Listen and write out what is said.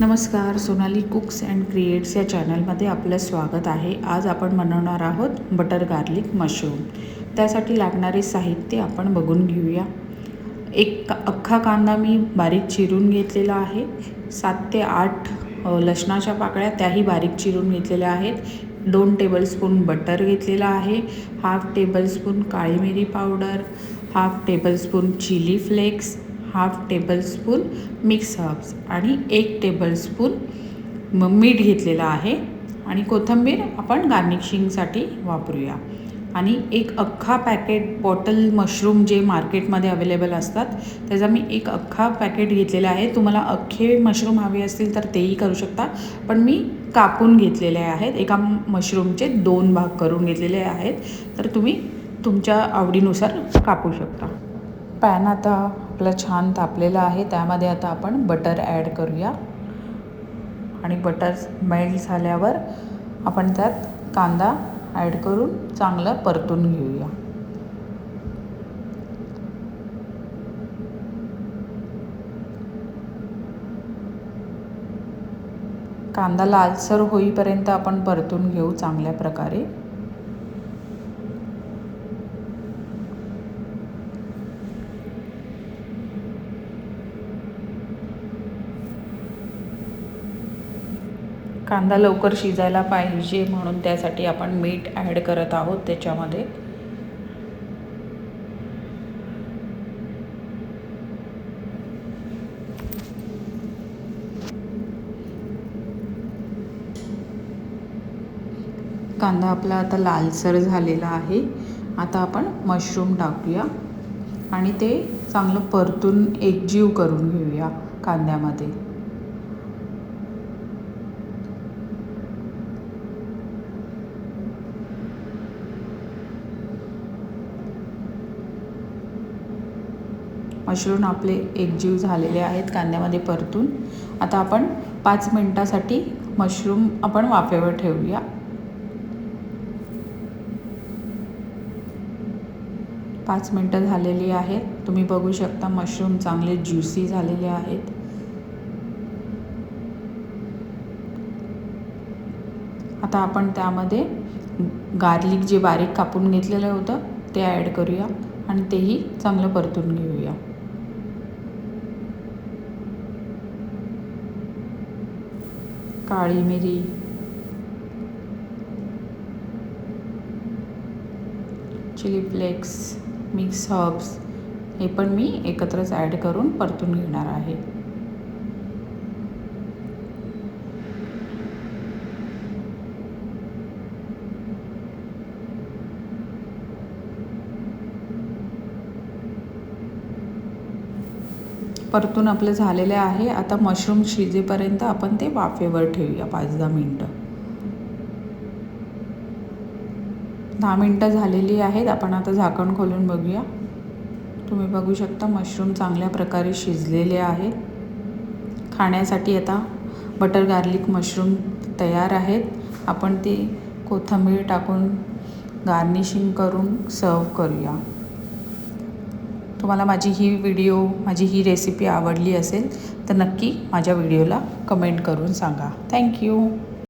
नमस्कार, Sonali cooks and creates या चॅनलमध्ये आपलं स्वागत आहे। आज आपण बनवणार आहोत बटर गार्लिक मशरूम। त्यासाठी लागणारे साहित्य आपण बघून घेऊया। एक अख्खा कांदा मी बारीक चिरून घेतलेला आहे। 7 ते 8 लसणाच्या पाकळ्या त्याही बारीक चिरून घेतलेल्या आहेत। 2 टेबलस्पून बटर घेतलेला आहे। हाफ टेबलस्पून काळी मिरी powder, half tablespoon chilli flakes, half tablespoon mix herbs आणि 1 टेबलस्पून मीठ घेतलेलं आहे। आणि कोथिंबीर आपण गार्निशिंगसाठी वापरूया। आणि एक अख्खा पॅकेट बॉटल मशरूम जे मार्केटमध्ये अवेलेबल असतात त्याचा मी एक अख्खा पॅकेट घेतलेला आहे। तुम्हाला अख्खे मशरूम हवे असतील तर तेही करू शकता, पण मी कापून घेतलेले आहेत। एका मशरूमचे 2 भाग करून घेतलेले आहेत, तर तुम्ही तुमच्या आवडीनुसार कापू शकता। पॅन आता आपला छान तापलेला आहे। त्यामध्ये आता आपण बटर ॲड करूया आणि बटर मेल्ट झाल्यावर आपण त्यात कांदा ॲड करून चांगलं परतून घेऊया। कांदा लालसर होईपर्यंत आपण परतून घेऊ चांगल्या प्रकारे। कांदा लवकर शिजायला पाहिजे म्हणून त्यासाठी आपण मीठ ॲड करत आहोत त्याच्यामध्ये। कांदा आपला आता लालसर झालेला आहे। आता आपण मशरूम टाकूया आणि ते चांगलं परतून एकजीव करून घेऊया कांद्यामध्ये। मशरूम आपले एकजीव झालेले आहेत कांद्यामध्ये परतून। आता आपण 5 मिनिटासाठी मशरूम आपण वाफेवर ठेवूया। 5 मिनिटं झालेली आहेत। तुम्ही बघू शकता मशरूम चांगले ज्युसी झालेले आहेत। आता आपण त्यामध्ये गार्लिक जे बारीक कापून घेतलेलं होतं ते ॲड करूया आणि तेही चांगलं परतून घेऊया। काळी मिरी, चिली फ्लेक्स, मिक्स हर्ब्स हे पण मी एकत्रच ॲड करून परतून घेणार आहे। परतून आपलं झालेले आहे। आता मशरूम शिजेपर्यंत आपण ते वाफेवर ठेवूया 5-10 मिनिटं। 10 मिनिटं झालेली आहेत। आपण आता झाकण खोलून बघूया। तुम्ही बघू शकता मशरूम चांगल्या प्रकारे शिजलेले आहेत। खाण्यासाठी आता बटर गार्लिक मशरूम तयार आहेत। आपण ते कोथिंबीर टाकून गार्निशिंग करून सर्व करूया। तुम्हाला माझी ही रेसिपी आवडली असेल तर नक्की माझ्या व्हिडिओला कमेंट करून सांगा। थँक्यू।